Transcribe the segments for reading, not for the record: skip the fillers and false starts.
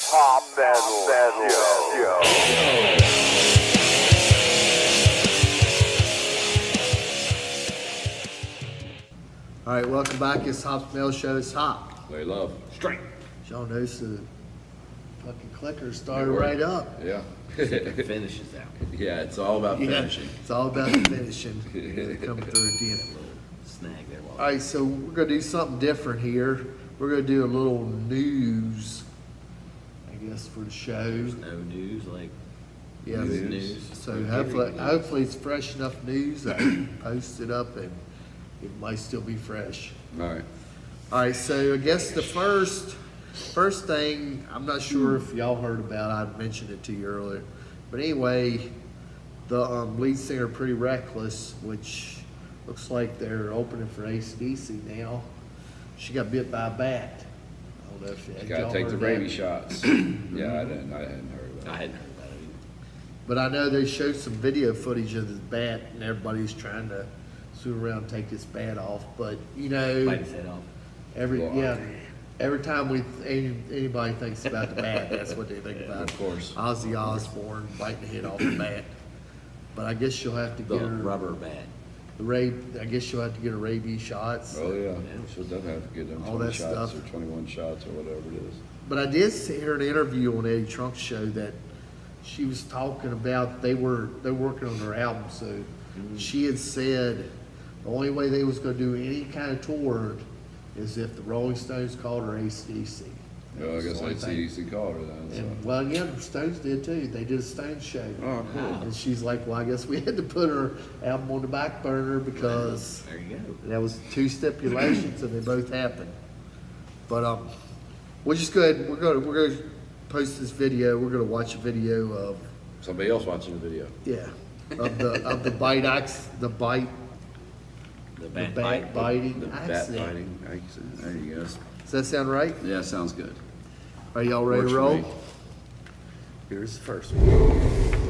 Pop Metal Show. All right, welcome back. It's Hop's Mail Show. It's Hop. Lay love. Straight. Y'all notice the fucking clicker started right up. Yeah. Finishes out. Yeah, it's all about finishing. It's all about the finishing. Coming through at the end. Snag there. All right, so we're going to do something different here. We're going to do a little news, I guess, for the show. No news like Yeah, news. So hopefully it's fresh enough news. I can post it up and it might still be fresh. All right. All right, so I guess the first thing, I'm not sure if y'all heard about, I mentioned it to you earlier. But anyway, the lead singer Pretty Reckless, which looks like they're opening for AC/DC now, she got bit by a bat. I don't know if You y'all gotta take heard the that. rabies shots. Yeah, I hadn't heard I about it. hadn't heard about it either. But I know they showed some video footage of this bat, and everybody's trying to swoop around and take this bat off. But, you know, Bite his head off. every time anybody thinks about the bat, that's what they think about. Of course. Ozzy Osbourne biting the head off the bat. But I guess you'll have to The get her rubber bat. I guess you'll have to get her rabies shots. Oh, yeah. She'll definitely have to get them All 20 that shots stuff. or 21 shots or whatever it is. But I did hear an interview on Eddie Trunk's show that she was talking about they're working on their album. So she had said the only way they was going to do any kind of tour is if the Rolling Stones called her AC/DC. Well, I guess AC/DC called her then. And, well, yeah, the Stones did too. They did a Stones show. Oh, cool. And she's like, well, I guess we had to put her album on the back burner because There you go. that was two stipulations and they both happened. But we'll just go ahead. We're gonna post this video. We're gonna watch a video of Somebody else watching the video. of the bite The bat bite. biting The bat accident. biting accident. There you go. Does that sound right? Yeah, sounds good. Are y'all ready Works to for roll? me. Here's the first one.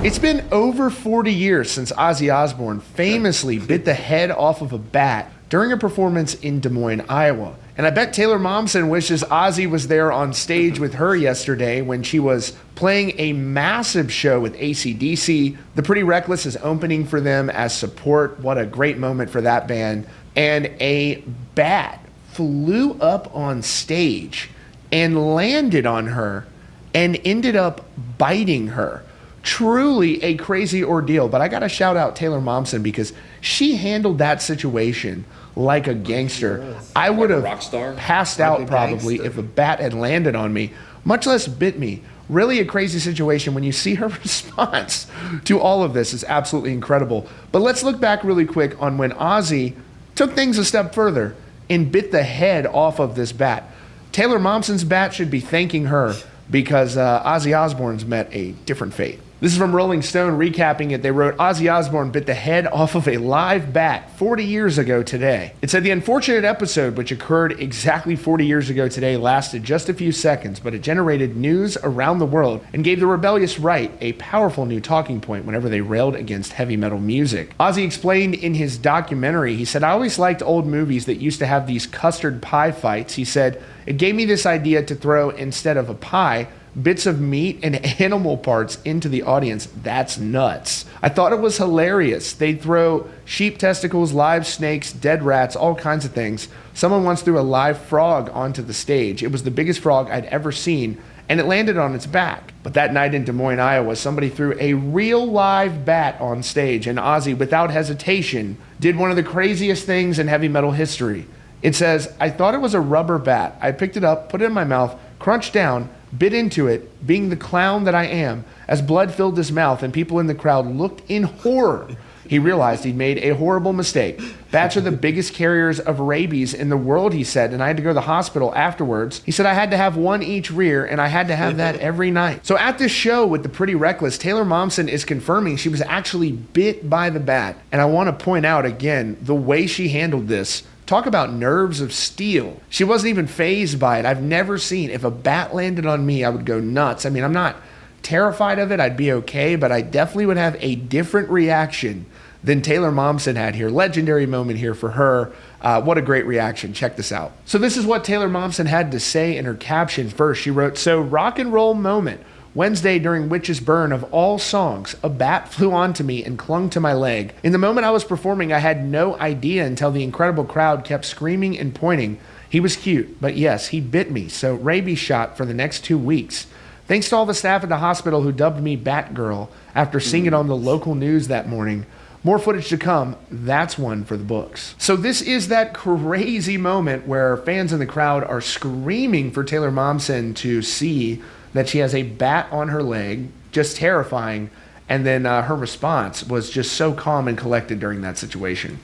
It's been over 40 years since Ozzy Osbourne famously bit the head off of a bat during a performance in Des Moines, Iowa. And I bet Taylor Momsen wishes Ozzy was there on stage with her yesterday when she was playing a massive show with AC/DC. The Pretty Reckless is opening for them as support. What a great moment for that band. And a bat flew up on stage and landed on her and ended up biting her. Truly a crazy ordeal, but I gotta shout out Taylor Momsen because she handled that situation like a gangster. I would have rock star? passed Like out a probably gangster. if a bat had landed on me, much less bit me. Really a crazy situation. When you see her response to all of this is absolutely incredible. But let's look back really quick on when Ozzy took things a step further and bit the head off of this bat. Taylor Momsen's bat should be thanking her because Ozzy Osbourne's met a different fate. This is from Rolling Stone recapping it. They wrote, Ozzy Osbourne bit the head off of a live bat 40 years ago today. It said the unfortunate episode, which occurred exactly 40 years ago today, lasted just a few seconds, but it generated news around the world and gave the rebellious right a powerful new talking point whenever they railed against heavy metal music. Ozzy explained in his documentary, he said, I always liked old movies that used to have these custard pie fights. He said, it gave me this idea to throw, instead of a pie, bits of meat and animal parts into the audience. That's nuts. I thought it was hilarious. They'd throw sheep testicles, live snakes, dead rats, all kinds of things. Someone once threw a live frog onto the stage. It was the biggest frog I'd ever seen, and it landed on its back. But that night in Des Moines, Iowa, somebody threw a real live bat on stage, and Ozzy, without hesitation, did one of the craziest things in heavy metal history. It says, I thought it was a rubber bat. I picked it up, put it in my mouth, crunched down, bit into it, being the clown that I am, as blood filled his mouth and people in the crowd looked in horror. He realized he'd made a horrible mistake. Bats are the biggest carriers of rabies in the world, he said, and I had to go to the hospital afterwards. He said I had to have one each rear, and I had to have that every night. So at this show with the Pretty Reckless, Taylor Momsen is confirming she was actually bit by the bat. And I want to point out again, the way she handled this. Talk about nerves of steel. She wasn't even fazed by it. I've never seen, if a bat landed on me, I would go nuts. I mean, I'm not terrified of it. I'd be okay, but I definitely would have a different reaction than Taylor Momsen had here. Legendary moment here for her. What a great reaction. Check this out. So this is what Taylor Momsen had to say in her caption first. She wrote, "So rock and roll moment. Wednesday during Witch's Burn, of all songs, a bat flew onto me and clung to my leg. In the moment I was performing, I had no idea until the incredible crowd kept screaming and pointing. He was cute, but yes, he bit me, so rabies shot for the next 2 weeks. Thanks to all the staff at the hospital who dubbed me Batgirl after seeing it on the local news that morning. More footage to come. That's one for the books." So this is that crazy moment where fans in the crowd are screaming for Taylor Momsen to see that she has a bat on her leg, just terrifying. And then her response was just so calm and collected during that situation.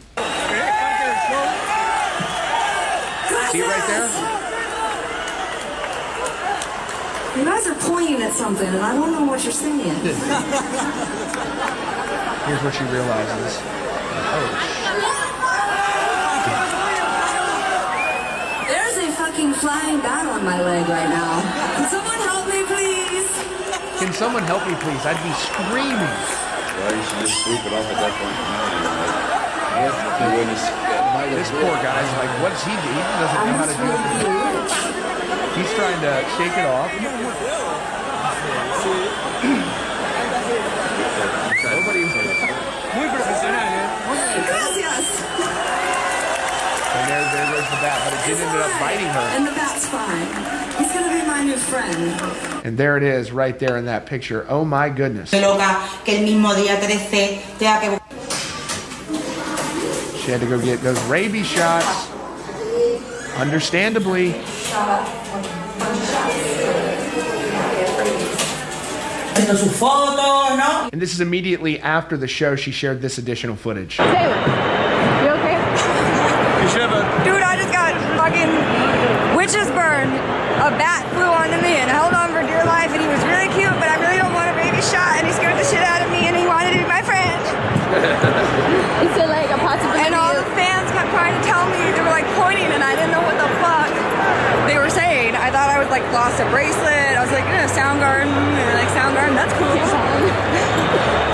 See it right there? You guys are pointing at something, and I don't know what you're saying. Here's what she realizes. There's a fucking flying bat on my leg right now. Can someone help me, please? Can someone help me, please? I'd be screaming. Well, you should just sweep it off at that point. This poor guy's like, what's he do? He doesn't know how to do it. He's trying to shake it off. Nobody. Gracias. And there goes the bat, but it did end up biting her. And the bat's fine. He's gonna be my new friend. And there it is, right there in that picture. Oh my goodness. Loca, que el mismo día 13 tenga que She had to go get those rabies shots. Understandably. haciendo sus fotos, ¿no? And this is immediately after the show. She shared this additional footage. You okay? Dude, I just got fucking witch's burn. A bat flew onto me and held on for dear life, and he was really cute, but I really don't want a baby shot, and he scared the shit out of me, and he wanted to be my friend. Is it like a possibility? And all the fans kept trying to tell me, they were like pointing, and I didn't know what the fuck they were saying. I thought I would like lost a bracelet. I was like, Soundgarden. They were like, Soundgarden, that's cool.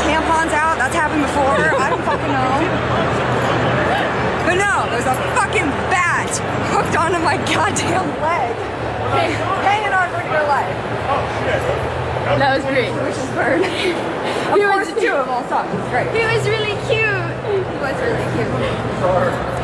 Tampons out, that's happened before. I don't fucking know. But no, there's a fucking bat hooked onto my goddamn leg. Hanging on for dear life. That was great. Witch's burn. Of course, two of all songs. It's great. He was really cute. He was really cute.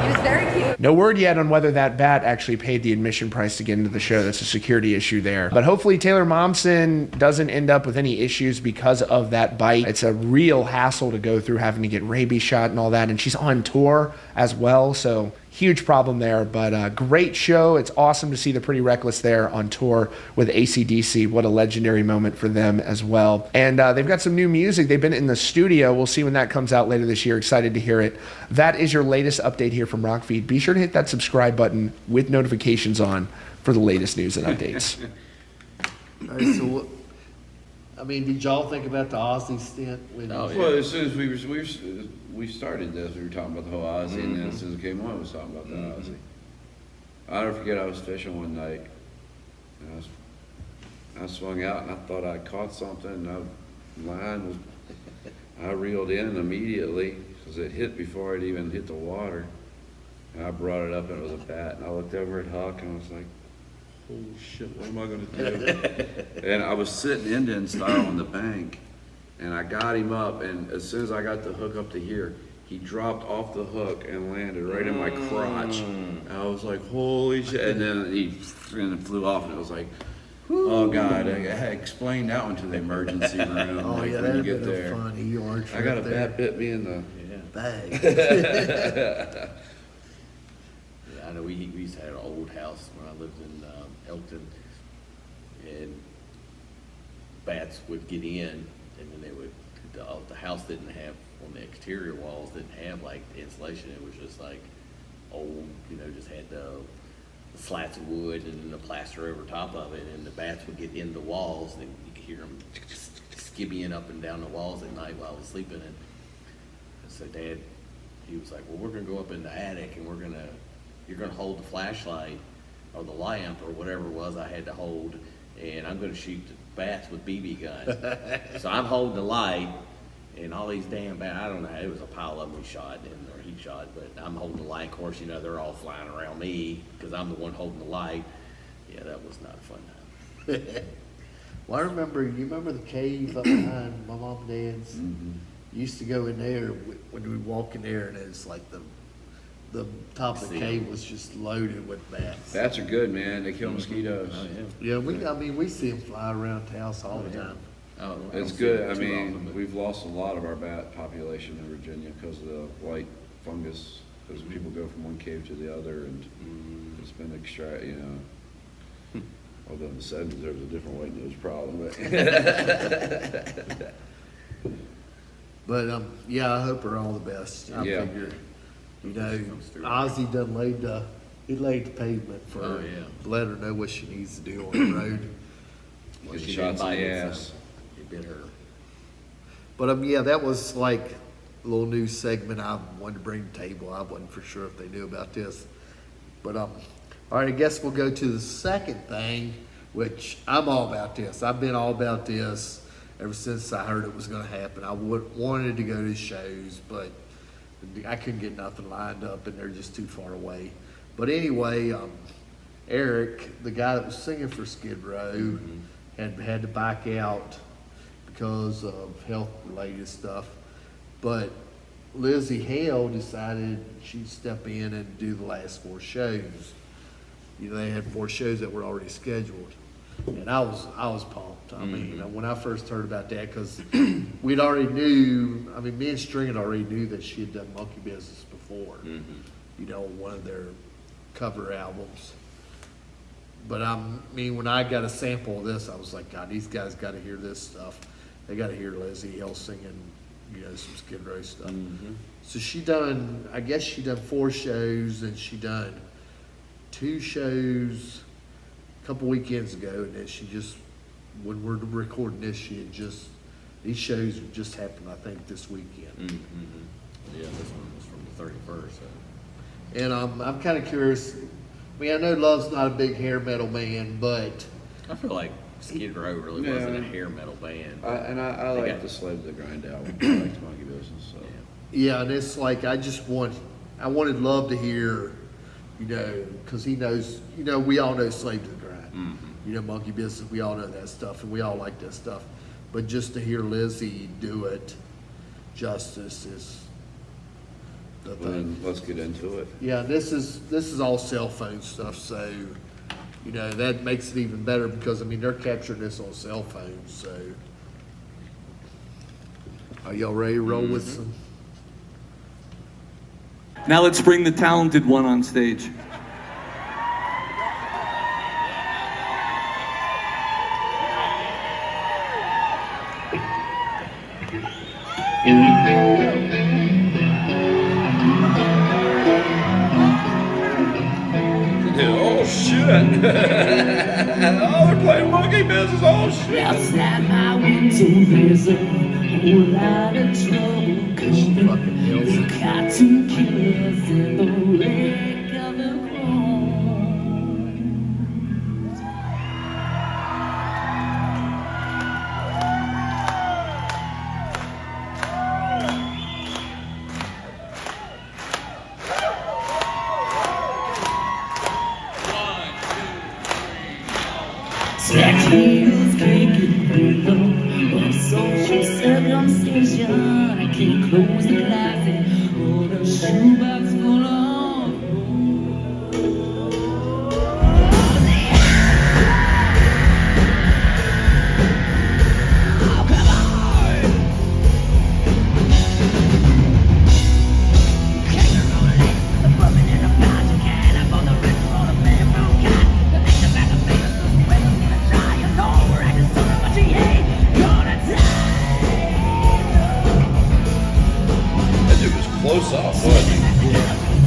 He was very cute. No word yet on whether that bat actually paid the admission price to get into the show. That's a security issue there. But hopefully Taylor Momsen doesn't end up with any issues because of that bite. It's a real hassle to go through having to get rabies shot and all that. And she's on tour as well, so huge problem there. But great show. It's awesome to see the Pretty Reckless there on tour with AC/DC. What a legendary moment for them as well. And they've got some new music. They've been in the studio. We'll see when that comes out later this year. Excited to hear it. That is your latest update here from Rockfeed. Be sure to hit that subscribe button with notifications on for the latest news and updates. All right, so what, I mean, did y'all think about the Ozzy stint? When Oh, yeah. Well, as soon as we started this, we were talking about the whole Ozzy, and then as soon as it came on, we was talking about the Ozzy. I'll never forget, I was fishing one night, and I swung out, and I thought I caught something, and I reeled in immediately, because it hit before it even hit the water. And I brought it up, and it was a bat, and I looked over at Huck, and I was like, holy shit, what am I gonna do? And I was sitting Indian style on the bank, and I got him up, and as soon as I got the hook up to here, he dropped off the hook and landed right in my crotch. And I was like, holy shit. And then he flew off, and it was like, oh God, I explained that one to the emergency room. Oh like yeah, when you that'd get been there. a funny orange. I got a bat bit me in the bag. Yeah, I know we used to have an old house when I lived in Elkton, and bats would get in, and then they would, the house didn't have, on the exterior walls, didn't have like insulation. It was just like old, just had the slats of wood and then the plaster over top of it, and the bats would get in the walls, and you could hear them skibbying up and down the walls at night while I was sleeping. And so Dad, he was like, well, we're gonna go up in the attic, and you're gonna hold the flashlight or the lamp or whatever it was I had to hold, and I'm gonna shoot the bats with BB gun. So I'm holding the light, And all these damn I don't know, it was a pile of them we shot, or he shot, but I'm holding the light. Of course, you know, they're all flying around me because I'm the one holding the light. Yeah, that was not a fun time. Well, you remember the cave up behind my mom and dad's? You used to go in there when we walk in there, and it's like the top of the cave was just loaded with bats. Bats are good, man. They kill mosquitoes. Oh, yeah. Yeah, we see them fly around the house all the time. Oh, I It's don't see good. it I too mean, often, but- we've lost a lot of our bat population in Virginia because of the white fungus, because people go from one cave to the other, and it's been you know. Although in the 70s there was a different white nose problem, but But yeah, I hope her all the best. I Yeah. figure, you know, Ozzy done laid the pavement for Oh, her, yeah. to let her know what she needs to do on the road. Well, Getting she shots in didn't the bite it, ass. so it bit her. But yeah, that was like a little new segment I wanted to bring to the table. I wasn't for sure if they knew about this. But all right, I guess we'll go to the second thing, which I'm all about this. I've been all about this ever since I heard it was going to happen. I wanted to go to shows, but I couldn't get nothing lined up, and they're just too far away. But anyway, Eric, the guy that was singing for Skid Row, had to back out because of health-related stuff. But Lizzie Hale decided she'd step in and do the last 4 shows. You know, they had 4 shows that were already scheduled, and I was pumped. I mean, when I first heard about that, because we'd already knew. I mean, me and String had already knew that she had done Monkey Business before. You know, one of their cover albums. But I mean, when I got a sample of this, I was like, God, these guys got to hear this stuff. They got to hear Lizzie Hale singing, you know, some Skid Row stuff. So I guess she done 4 shows, and she done 2 shows a couple weekends ago, and then she just, when we're recording this, these shows just happened, I think, this weekend. Yeah, this one was from the 31st. So. And I'm kind of curious. I mean, I know Love's not a big hair metal man, but I feel like Skid Row really wasn't a hair metal band. I They like got- the Slave to the Grind album. I liked Monkey Business. So. yeah, and it's like I wanted Love to hear, you know, because he knows, you know, we all know Slave to the Grind. You know, Monkey Business, we all know that stuff, and we all like that stuff. But just to hear Lizzie do it justice is the Well, thing. then let's get into it. Yeah, this is all cell phone stuff, so you know that makes it even better because I mean they're capturing this on cell phones. So, are y'all ready to roll with some? Now let's bring the talented one on stage. Oh shit! Oh, they're playing Monkey Business. Oh shit! Outside my window there's a whole lot of trouble going. Cotton killers in the wake of the ground. Slack heels can't get below of social circumcision. I can't close the closet or the shoebox full of That dude was close up, wasn't he? Yeah.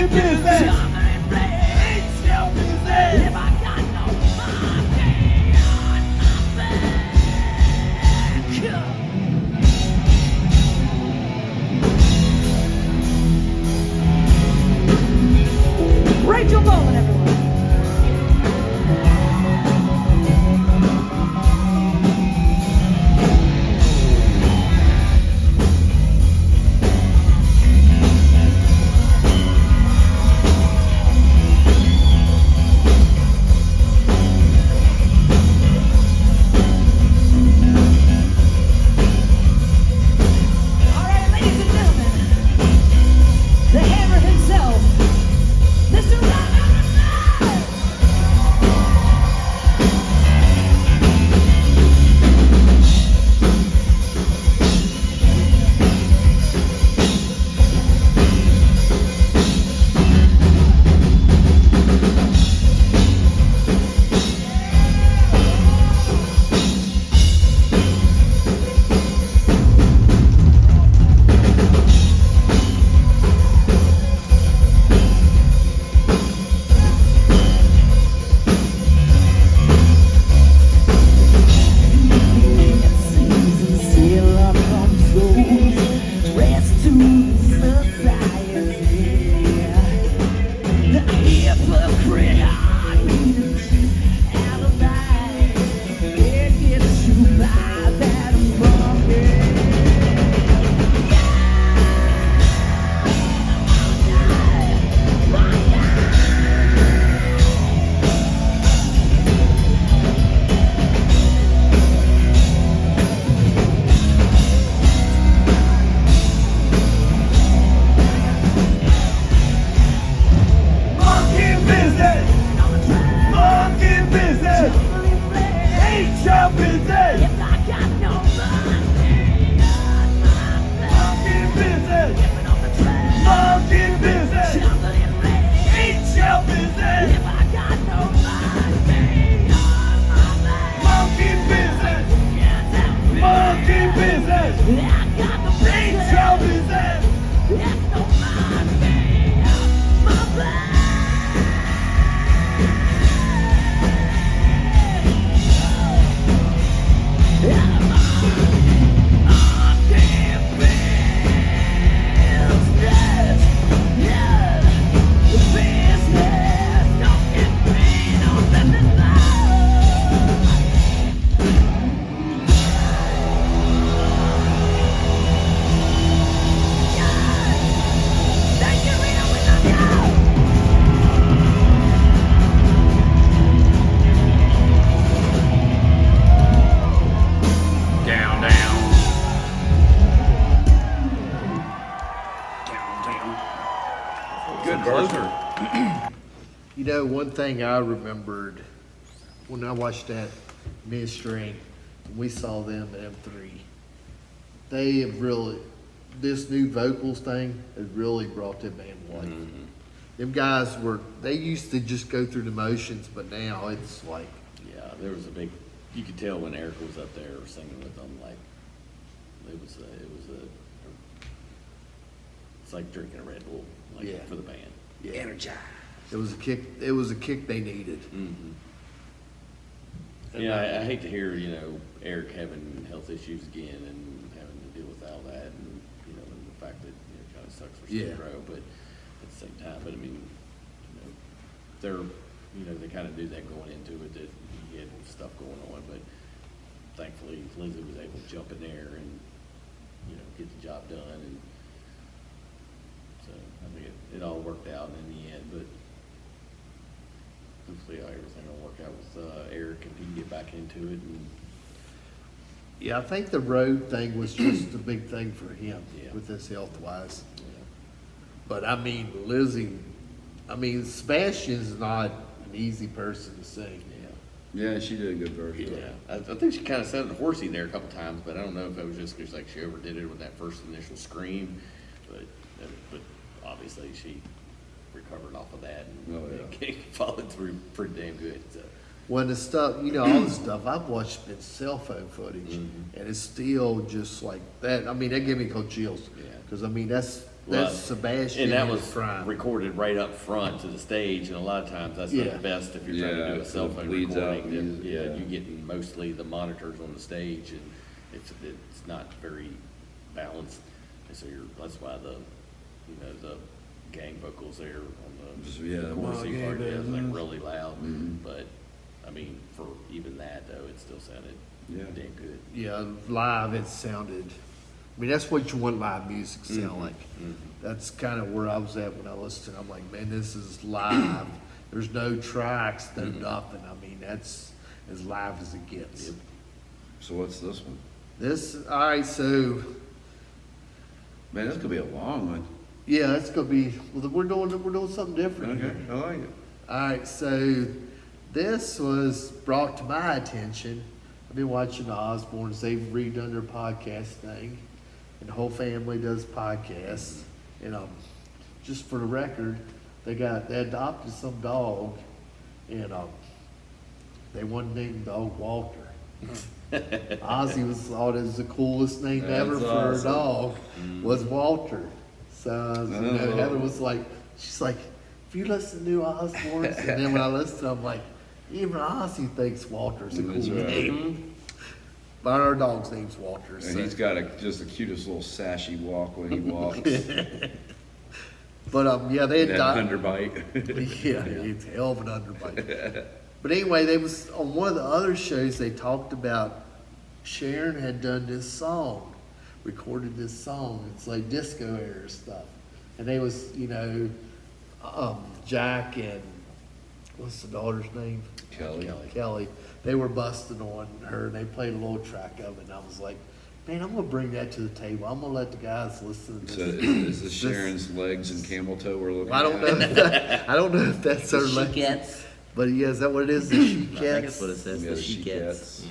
Monkey business. Ain't your business. If I got no monkey on my back. Rachel Bowen, everyone. All right, ladies and gentlemen, the hammer himself, Mr. Robert. Monkey business. Monkey business. Ain't your business. If I got no money on my back. Monkey business. Monkey business. Ain't your business. If I got no money on my back. Monkey business. Monkey business. Ain't your business. There's no money on my back. Good closer. You know, one thing I remembered when I watched that mid-string, we saw them at M3. They have really, this new vocals thing has really brought them band to life. Them guys they used to just go through the motions, but now it's like, Yeah, there was a big, you could tell when Eric was up there singing with them, like, it's like drinking a Red Bull, like, Yeah. for the band. energized. It was a kick they needed. Yeah, I hate to hear, Eric having health issues again and having to deal with all that and, and the fact that, it kind of sucks for Skid Yeah. Row, but at the same time, but I mean, they're, they kind of knew that going into it, that he had stuff going on, but thankfully Lindsay was able to jump in there and, get the job done, and so I think it all worked out in the end, but hopefully everything will work out with Eric and he can get back into it. And Yeah, I think the road thing was just a big thing for him Yeah. with his health wise. But I mean, Sebastian's not an easy person to sing. Yeah, she did a good version. yeah, I think she kind of sounded horsey there a couple times, but I don't know if it was just because she overdid it with that first initial scream, but obviously she recovered off of that and followed through pretty damn good. So. When the stuff, all the stuff I've watched been cell phone footage, and it's still just like that. I mean, that gave me cold chills. Yeah. Because I mean, that's That's Right. Sebastian And that in was his prime. recorded right up front to the stage, and a lot of times that's not Yeah. the best if you're trying to do Yeah, a cell phone bleeds out recording. Then, music, yeah, yeah. you're getting mostly the monitors on the stage, and it's not very balanced. And so that's why the gang vocals there on Just, the yeah, chorusy part is like Mm-hmm. really loud. But I mean, for even that though, it still sounded Yeah. damn good. Yeah, live it sounded. I mean, that's what you want live music to sound like. That's kind of where I was at when I listened. I'm like, man, this is live. There's no tracks, no nothing. I mean, that's as live as it gets. So what's this one? All right, so Man, this could be a long one. yeah, it's gonna be. Well, we're doing something different. Okay, here. I like it. All right, so this was brought to my attention. I've been watching the Osbournes. They've redone their podcast thing, and the whole family does podcasts. And just for the record, they adopted some dog, and they wanted to name the dog Walter. Ozzy thought it was the coolest name That's ever for awesome. a dog was Walter. So Heather was like, she's like, if you listen to new Osbournes, and then when I listen, I'm like, even Ozzy thinks Walter's a cool That's right. name. But our dog's name's Walter. And So. he's got just the cutest little sashy walk when he walks. But yeah, they that adopted. underbite. Yeah, it's a hell of an underbite. But anyway, they was on one of the other shows. They talked about Sharon had done this song, recorded this song. It's like disco era stuff, and they was Jack and what's the daughter's name? Kelly. Kelly. They were busting on her, and they played a little track of it. And I was like, man, I'm gonna bring that to the table. I'm gonna let the guys listen to So this. is this Sharon's legs and camel toe we're looking I don't at? know. I don't know if that's her. She-Cats. But yeah, is that what it is? The she I think that's what it says, Yeah, the the She-Cats. She-Cats.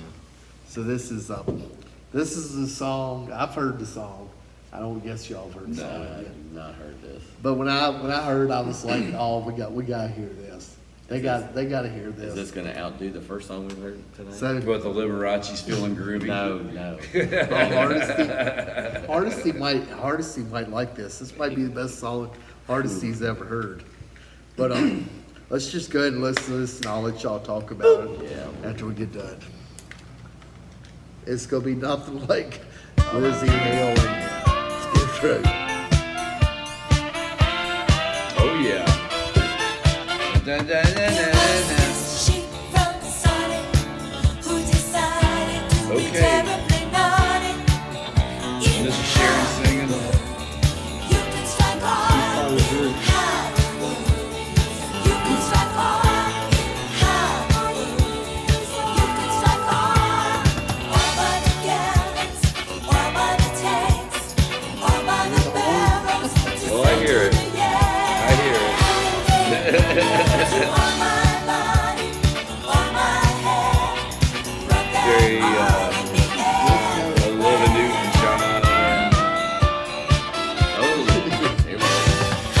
So this is the song. I've heard the song. I don't guess y'all have heard the No, song I yet. have not heard this. But when I heard, I was like, oh, we got to hear this. They got to hear Is this this. gonna outdo the first song we heard tonight? So But the Liberace's feeling groovy. No. Hardesty might like this. This might be the best song Hardesty's ever heard. But let's just go ahead and listen to this, and I'll let y'all talk about it after we get done. It's gonna be nothing like Lizzie Hale and Skid Row. Oh yeah. Dun, dun, dun, dun, dun. Okay. And this is Sharon singing. Well, I hear it. I hear it. Very Olivia Newton-John. Oh, there we go.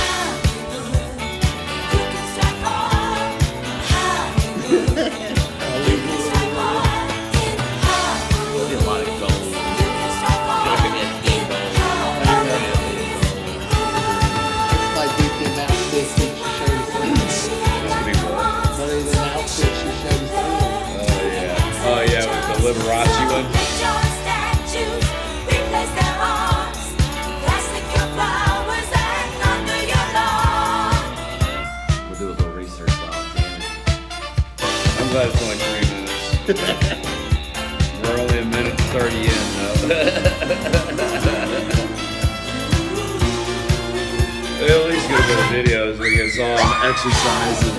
Did a lot of gold. Might be the outfit she showed us. Be what? But it's an outfit she showed us. Oh yeah, with the Liberace one. We'll do a little research on Janet. I'm glad it's only 3 minutes. We're only a minute and 30 in though. At least get a bit of videos when it's all exercising.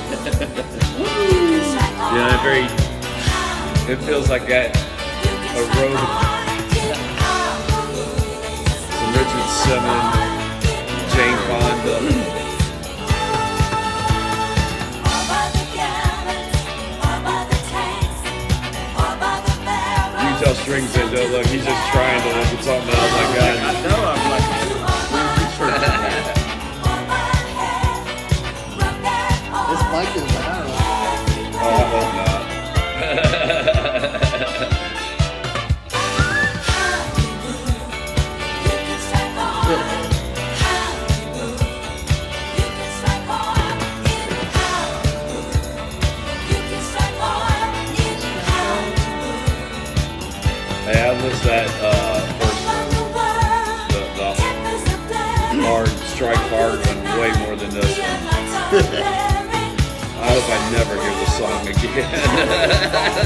It feels like a road. Some Richard Simmons, Jane Fonda. You can tell Strings said, look, he's just trying to look at something else. I got it. I know, I'm like, This mic is loud. Oh, I hope not. I hope I never hear the song again.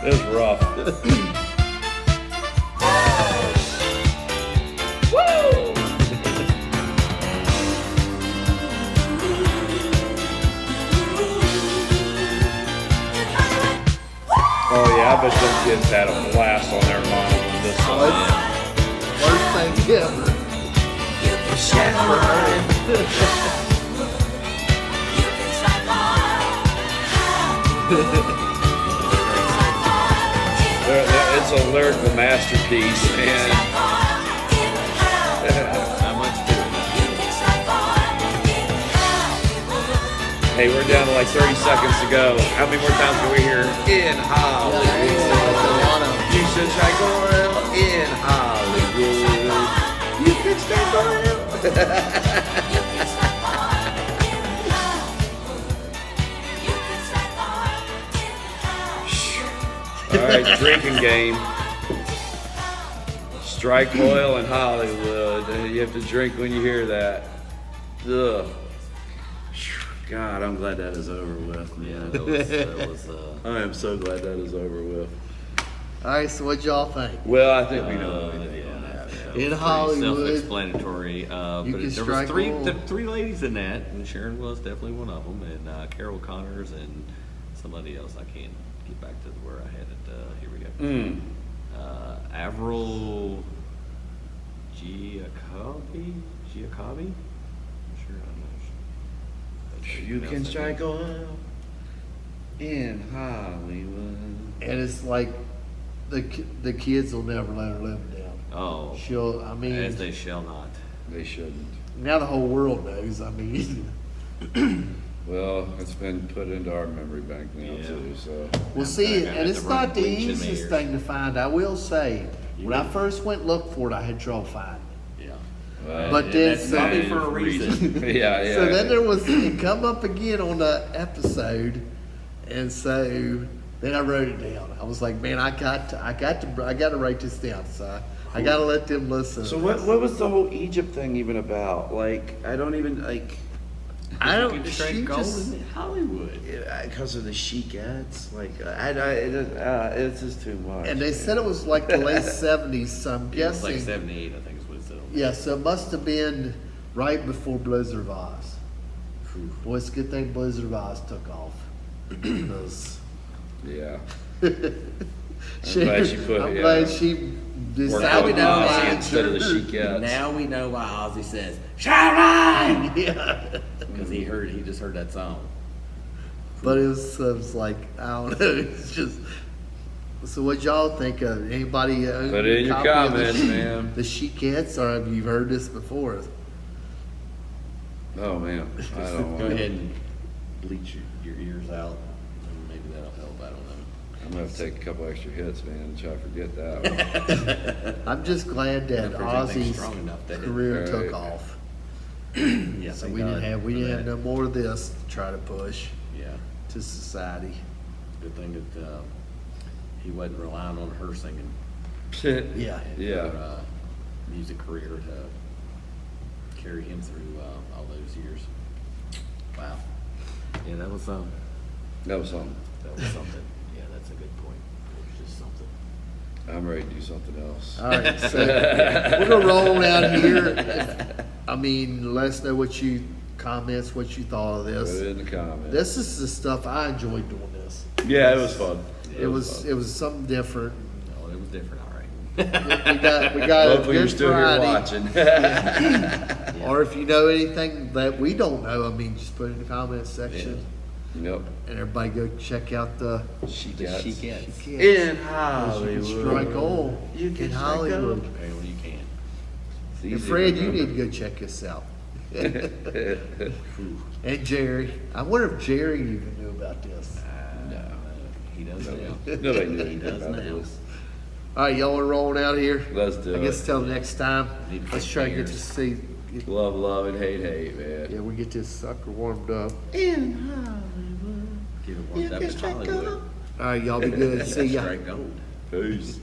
It was rough. Oh yeah, I bet those kids had a blast on their lawn with this song. Worst thing ever. It's a lyrical masterpiece, man. Not much to it. Hey, we're down to like 30 seconds to go. How many more times can we hear in Hollywood? You should try oil in Hollywood. You can strike oil. All right, drinking game. Strike oil in Hollywood. You have to drink when you hear that. Ugh. God, I'm glad that is over with. Yeah, that was I am so glad that is over with. All right, so what y'all think? Well, I think we know. In Hollywood, self-explanatory. But you can there was strike oil. three ladies in that, and Sharon was definitely one of them, and Carol Connors and somebody else. I can't get back to where I had it. Here we go. Avril Giacobbe. I'm sure I'm not sure. You can strike oil in Hollywood. and it's like the kids will never let her live it down. Oh, I mean, as they shall not. They shouldn't. now the whole world knows. I mean, Well, it's been put into our memory bank now too, so. we'll see, gonna and have it's to run not the bleach in my easiest ears. thing to find. I will say, when I first went look for it, I had trouble finding it. Yeah. But then that's so- probably for a reason. Yeah. So then it come up again on the episode, and so then I wrote it down. I was like, man, I got to write this down. So I got to let them listen. So what was the whole Egypt thing even about? Like, I don't even, like, I don't. You can She strike gold just, in Hollywood. because of the chicettes, like, it's just too much. and they said it was like the late '70s. So I'm Yeah, it was guessing. like 78, I think is what it said. Yeah, so it must have been right before Blizzard of Oz. Boy, it's a good thing Blizzard of Oz took off. Because Yeah. she, I'm glad she Worked decided on Ozzy to instead of the chicettes. Now we know why Ozzy says, "Sharon!" Yeah. Because he just heard that song. But it was like, I don't know, it's just. So what y'all think of? Anybody Put it in your comments, man. The Chicettes, or have you heard this before? Oh, man. I don't Go want ahead and bleach your ears out, and maybe that'll help. I don't know. I'm going to have to take a couple extra hits, man, and try to forget that one. I'm just glad that If there's anything Ozzy's strong enough that it- career took Right. off. Yeah, So thank we didn't God have for have that. no more of this to try to push Yeah, to society. good thing that he wasn't relying on her singing. Yeah. Yeah. Her, music career to carry him through all those years. Wow. Yeah, that was something. That was something. That was something. Yeah, that's a good point. It was just something. I'm ready to do something else. All right, so we're gonna roll around here. I mean, let us know what you thought of Put this. it in the comments. This is the stuff I enjoyed doing this. Yeah, it was fun. It was something different. No, it was different, all right. We got a Hopefully you're good still Friday. here watching. Or if you know anything that we don't know, I mean, just put it in the comments section, Yep. and everybody go check out the Chicettes. Chicettes. In You can Hollywood. strike oil You can in strike Hollywood. gold. Okay, well, you can. It's And easy Fred, to you need to remember. go check this out. And Jerry. I wonder if Jerry even knew about this. No. He does now. Nobody knew He anything does about now. this. All right, y'all are rolling out here. Let's do I guess it. till next time. Need to Let's fix try to my get to ears. see. Love, love, and hate, hate, man. Yeah, we get this sucker warmed up. Get it warmed up in Hollywood. All right, y'all be good. See ya. Strike gold. Peace.